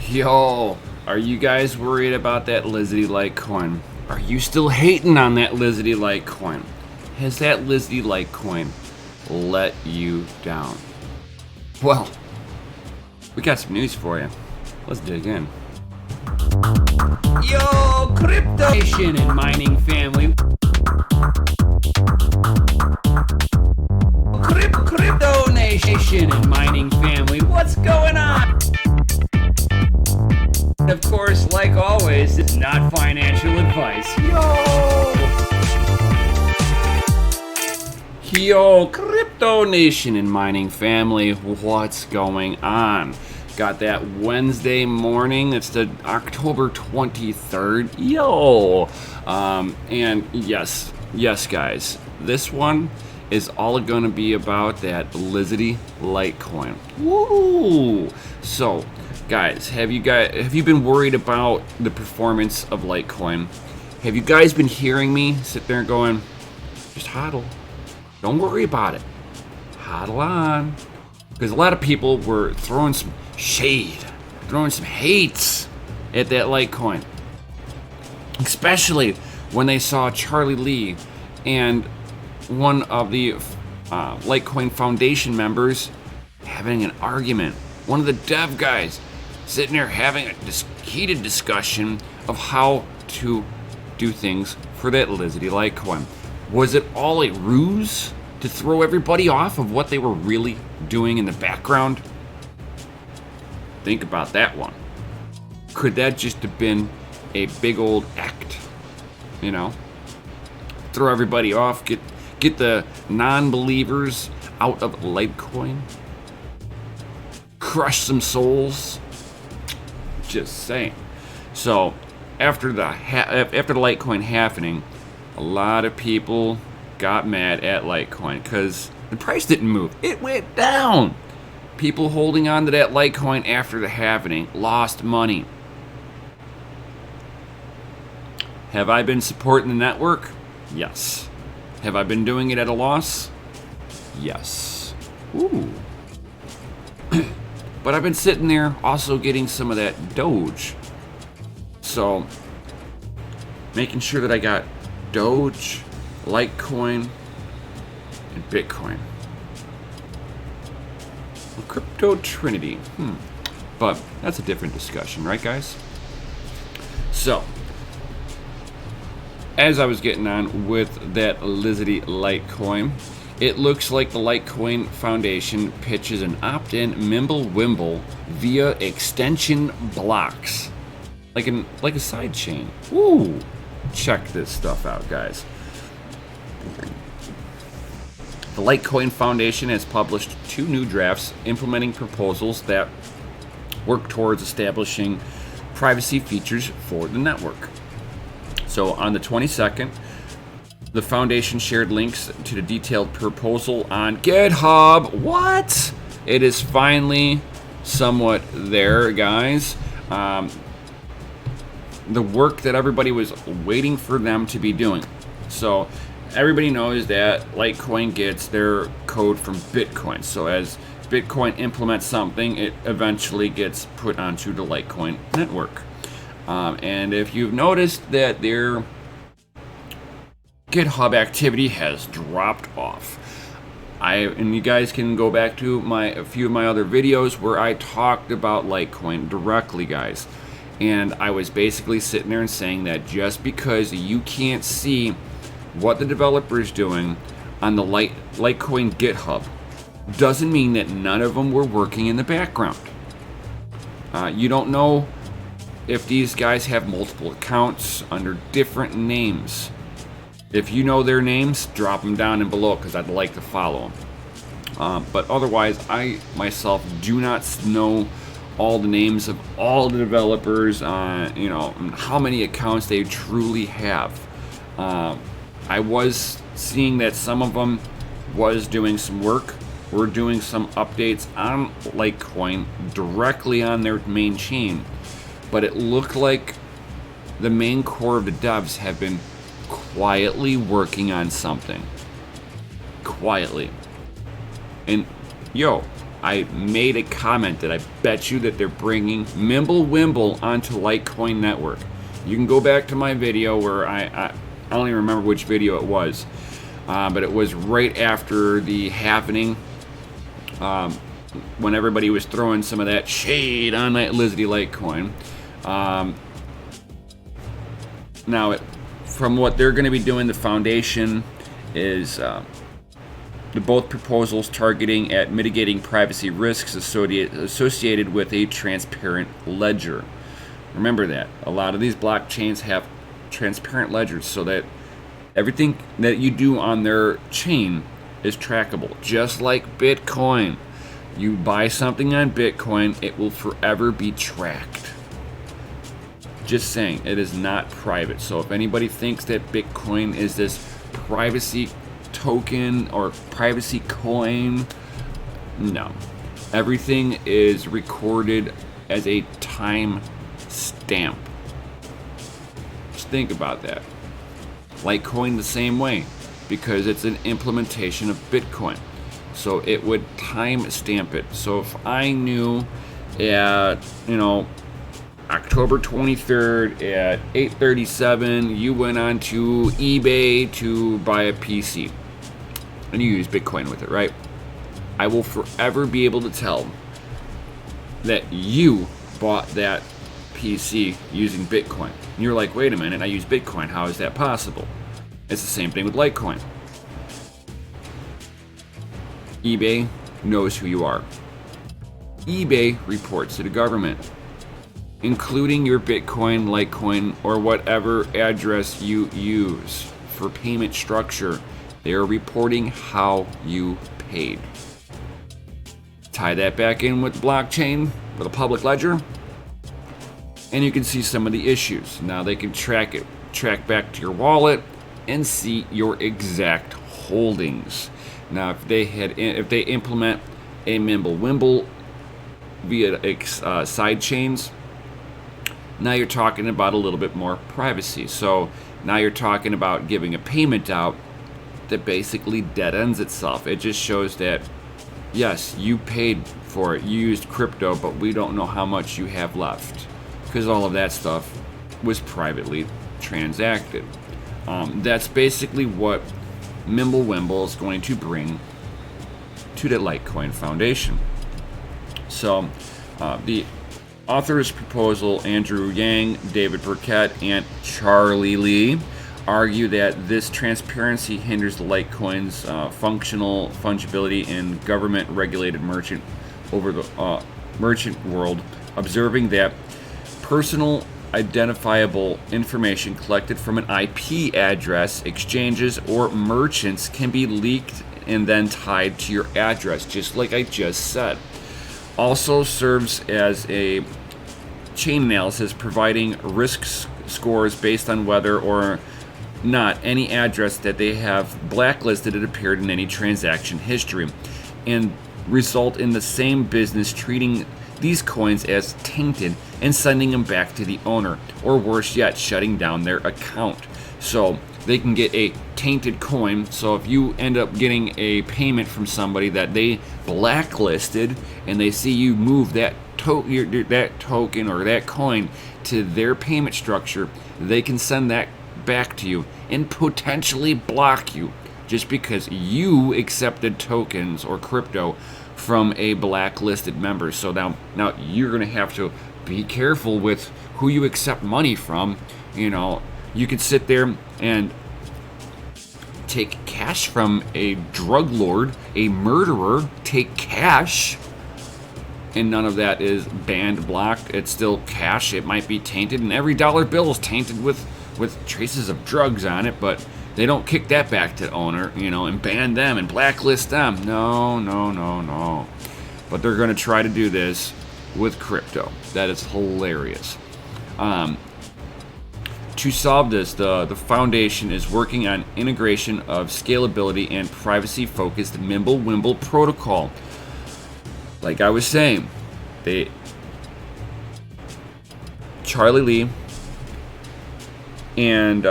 Yo, are you guys worried about that Lizzie Litecoin? Are you still hating on that Lizzie Litecoin? Has that Lizzie Litecoin let you down? Well, we got some news for you. Let's dig in. Yo, crypto nation and mining family. Crypto nation and mining family, what's going on? Of course, like always, it's not financial advice. Yo, crypto nation and mining family, what's going on? Got that Wednesday morning. It's the October 23rd. Yo, and yes, guys, this one is all going to be about that Lizzie Litecoin. Woo! So, guys, have you been worried about the performance of Litecoin? Have you guys been hearing me sit there going, just hodl? Don't worry about it. Hodl on. Because a lot of people were throwing some shade, throwing some hates at that Litecoin. Especially when they saw Charlie Lee and one of the Litecoin Foundation members having an argument. One of the dev guys sitting there having a heated discussion of how to do things for that Lizzie Litecoin. Was it all a ruse to throw everybody off of what they were really doing in the background? Think about that one. Could that just have been a big old act? You know? Throw everybody off, get the non-believers out of Litecoin? Crush some souls? Just saying. So, after the Litecoin happening, a lot of people got mad at Litecoin because the price didn't move. It went down. People holding on to that Litecoin after the happening lost money. Have I been supporting the network? Yes. Have I been doing it at a loss? Yes. Ooh. But I've been sitting there also getting some of that Doge. So, making sure that I got Doge, Litecoin, and Bitcoin. A crypto trinity. But that's a different discussion, right, guys? So, as I was getting on with that Lizzie Litecoin, it looks like the Litecoin Foundation pitches an opt-in Mimblewimble via extension blocks, like a side chain. Woo! Check this stuff out, guys. The Litecoin Foundation has published 2 new drafts implementing proposals that work towards establishing privacy features for the network. So on the 22nd, the foundation shared links to the detailed proposal on GitHub. What? It is finally somewhat there, guys. The work that everybody was waiting for them to be doing. So everybody knows that Litecoin gets their code from Bitcoin. So as Bitcoin implements something, it eventually gets put onto the Litecoin network. And if you've noticed that their GitHub activity has dropped off, and you guys can go back to a few of my other videos where I talked about Litecoin directly, guys. And I was basically sitting there and saying that just because you can't see what the developer is doing on the Litecoin GitHub doesn't mean that none of them were working in the background. You don't know if these guys have multiple accounts under different names. If you know their names, drop them down and below because I'd like to follow them. But otherwise, I myself do not know all the names of all the developers, and how many accounts they truly have. I was seeing that some of them was doing some work, were doing some updates on Litecoin directly on their main chain, but it looked like the main core of the devs have been quietly working on something. Quietly. And I made a comment that I bet you that they're bringing Mimblewimble onto Litecoin Network. You can go back to my video where I don't even remember which video it was, but it was right after the happening, when everybody was throwing some of that shade on that Lizzie Litecoin. Now, from what they're going to be doing, the foundation is the both proposals targeting at mitigating privacy risks associated with a transparent ledger. Remember that a lot of these blockchains have transparent ledgers, so that everything that you do on their chain is trackable, just like Bitcoin. You buy something on Bitcoin, it will forever be tracked. Just saying, it is not private. So if anybody thinks that Bitcoin is this privacy token or privacy coin, no. Everything is recorded as a time stamp. Just think about that. Litecoin the same way, because it's an implementation of Bitcoin. So it would time stamp it. So if I knew at, October 23rd at 8:37, you went on to eBay to buy a PC, and you use Bitcoin with it, right? I will forever be able to tell that you bought that PC using Bitcoin. And you're like, wait a minute, I use Bitcoin. How is that possible? It's the same thing with Litecoin. eBay knows who you are. eBay reports to the government, including your Bitcoin, Litecoin, or whatever address you use for payment structure. They are reporting how you paid. Tie that back in with blockchain, with a public ledger, and you can see some of the issues. Now they can track back to your wallet and see your exact holdings. Now if they implement a Mimblewimble via side chains, now you're talking about a little bit more privacy. So now you're talking about giving a payment out that basically dead ends itself. It just shows that, yes, you paid for it, you used crypto, but we don't know how much you have left, because all of that stuff was privately transacted. That's basically what Mimblewimble is going to bring to the Litecoin Foundation. So the author's proposal, Andrew Yang, David Burkett, and Charlie Lee, argue that this transparency hinders the Litecoin's functional fungibility in government-regulated merchant world, observing that personal identifiable information collected from an IP address, exchanges, or merchants can be leaked and then tied to your address, just like I just said. Also serves as a chain analysis, providing risk scores based on whether or not any address that they have blacklisted had appeared in any transaction history, and result in the same business treating these coins as tainted and sending them back to the owner, or worse yet, shutting down their account. So they can get a tainted coin. So if you end up getting a payment from somebody that they blacklisted, and they see you move that token or that coin to their payment structure, they can send that back to you and potentially block you just because you accepted tokens or crypto from a blacklisted member. So now you're going to have to be careful with who you accept money from. You could sit there and take cash from a drug lord, a murderer, take cash, and none of that is banned, blocked. It's still cash. It might be tainted, and every dollar bill is tainted with traces of drugs on it, but they don't kick that back to the owner, and ban them and blacklist them. No. But they're going to try to do this with crypto. That is hilarious. To solve this, the foundation is working on integration of scalability and privacy-focused Mimblewimble protocol. Like I was saying, Charlie Lee and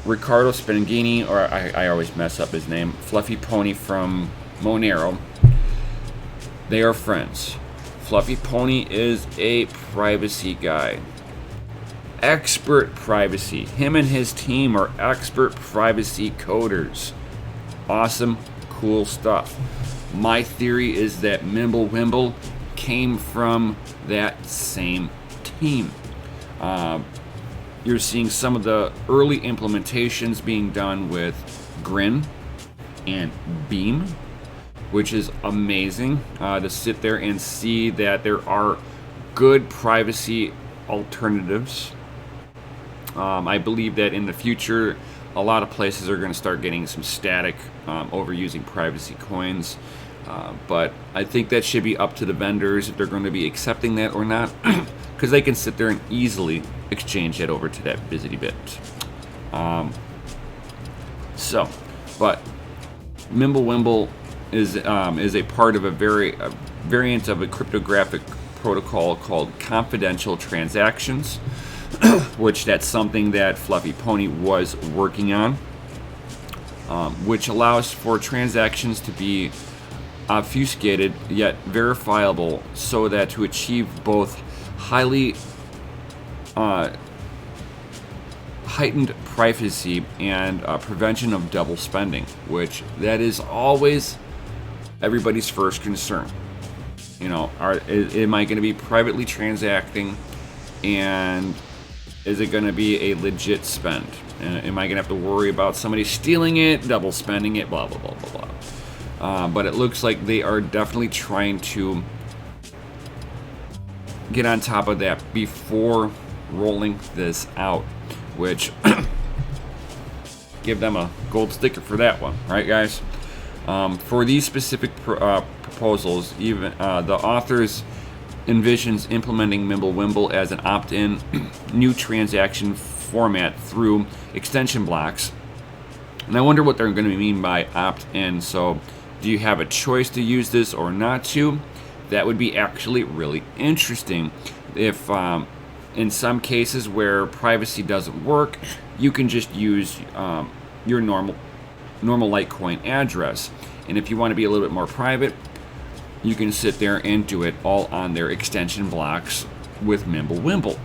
Riccardo Spangini, or I always mess up his name, Fluffy Pony from Monero, They are friends. Floppy Pony is a privacy guy. Expert privacy. Him and his team are expert privacy coders. Awesome, cool stuff. My theory is that Mimblewimble came from that same team. You're seeing some of the early implementations being done with Grin and Beam, which is amazing to sit there and see that there are good privacy alternatives. I believe that in the future, a lot of places are going to start getting some static over using privacy coins. But I think that should be up to the vendors if they're going to be accepting that or not, because they can sit there and easily exchange that over to that Bit. But Mimblewimble is a part of a variant of a cryptographic protocol called confidential transactions, which that's something that Floppy Pony was working on, which allows for transactions to be obfuscated yet verifiable, so that to achieve both highly heightened privacy and prevention of double spending, which that is always everybody's first concern. You know, am I going to be privately transacting, and is it going to be a legit spend? Am I going to have to worry about somebody stealing it, double spending it, blah, blah, blah, blah, blah. But it looks like they are definitely trying to get on top of that before rolling this out, which give them a gold sticker for that one, right, guys? For these specific proposals, even the authors envisions implementing Mimblewimble as an opt-in new transaction format through extension blocks. And I wonder what they're going to mean by opt-in. So do you have a choice to use this or not to? That would be actually really interesting. If in some cases where privacy doesn't work, you can just use your normal Litecoin address. And if you want to be a little bit more private, you can sit there and do it all on their extension blocks with Mimblewimble.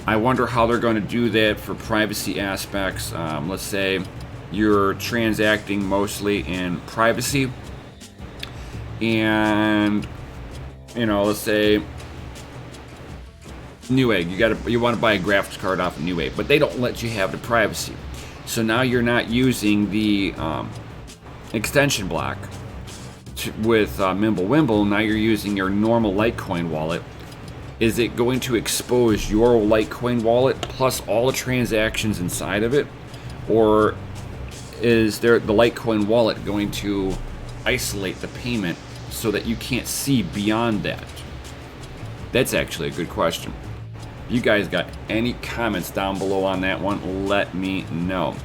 I wonder how they're going to do that for privacy aspects. Let's say you're transacting mostly in privacy, and let's say Newegg, you want to buy a graphics card off of Newegg, but they don't let you have the privacy. So now you're not using the extension block with Mimblewimble. Now you're using your normal Litecoin wallet. Is it going to expose your Litecoin wallet plus all the transactions inside of it? Or is the Litecoin wallet going to isolate the payment so that you can't see beyond that? That's actually a good question. If you guys got any comments down below on that one, let me know.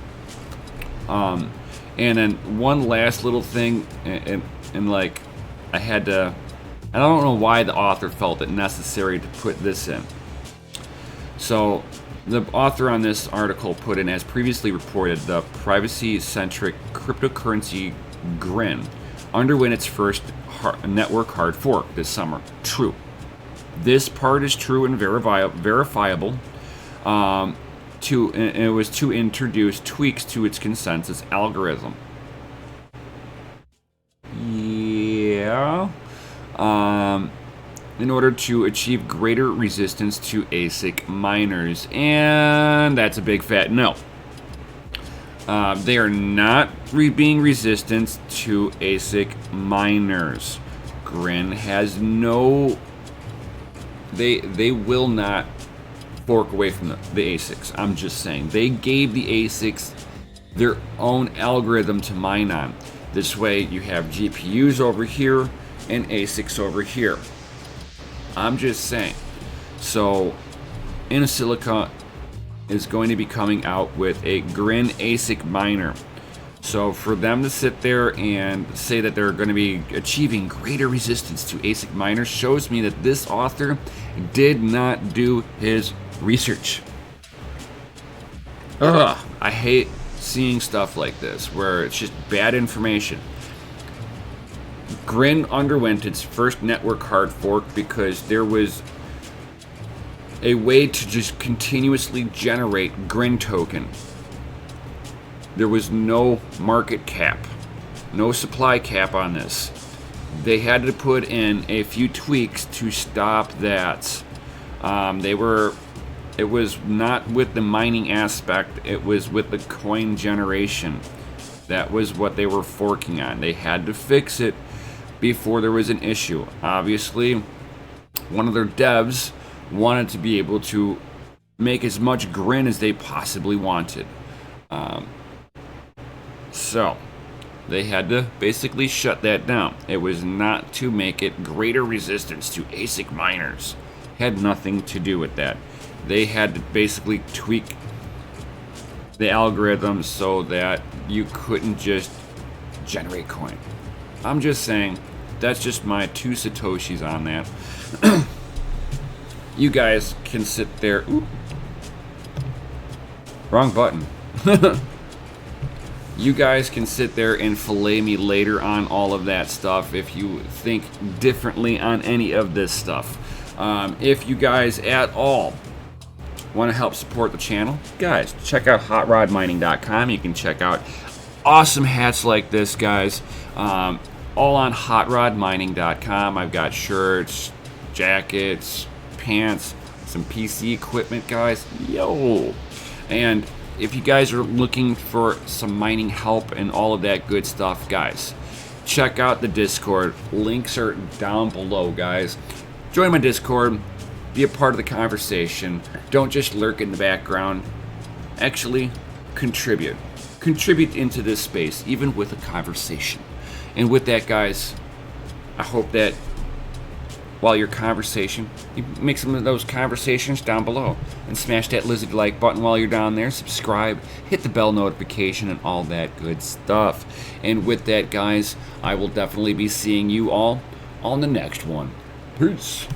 And then one last little thing, and like I don't know why the author felt it necessary to put this in. So the author on this article put in, as previously reported, the privacy-centric cryptocurrency Grin underwent its first network hard fork this summer. True. This part is true and verifiable. It was to introduce tweaks to its consensus algorithm. Yeah. In order to achieve greater resistance to ASIC miners. And that's a big fat no. They are not being resistant to ASIC miners. Grin has no... They will not fork away from the ASICs. I'm just saying. They gave the ASICs their own algorithm to mine on. This way you have GPUs over here and ASICs over here. I'm just saying. So Silica is going to be coming out with a Grin ASIC miner. So for them to sit there and say that they're going to be achieving greater resistance to ASIC miners shows me that this author did not do his research. Ugh, I hate seeing stuff like this where it's just bad information. Grin underwent its first network hard fork because there was a way to just continuously generate Grin token. There was no market cap, no supply cap on this. They had to put in a few tweaks to stop that. It was not with the mining aspect, it was with the coin generation. That was what they were forking on. They had to fix it before there was an issue. Obviously, one of their devs wanted to be able to make as much Grin as they possibly wanted. So they had to basically shut that down. It was not to make it greater resistance to ASIC miners. Had nothing to do with that. They had to basically tweak the algorithm so that you couldn't just generate coin. I'm just saying, that's just my 2 satoshis on that. You guys can sit there. Ooh, wrong button. You guys can sit there and fillet me later on all of that stuff if you think differently on any of this stuff. If you guys at all want to help support the channel, guys, check out hotrodmining.com. You can check out awesome hats like this, guys, all on hotrodmining.com. I've got shirts, jackets, pants, some PC equipment, guys. Yo! And if you guys are looking for some mining help and all of that good stuff, guys, check out the Discord. Links are down below, guys. Join my Discord. Be a part of the conversation. Don't just lurk in the background. Actually, contribute. Contribute into this space, even with a conversation. And with that, guys, I hope that while your conversation, you make some of those conversations down below and smash that lizard like button while you're down there. Subscribe, hit the bell notification, and all that good stuff. And with that, guys, I will definitely be seeing you all on the next one. Peace.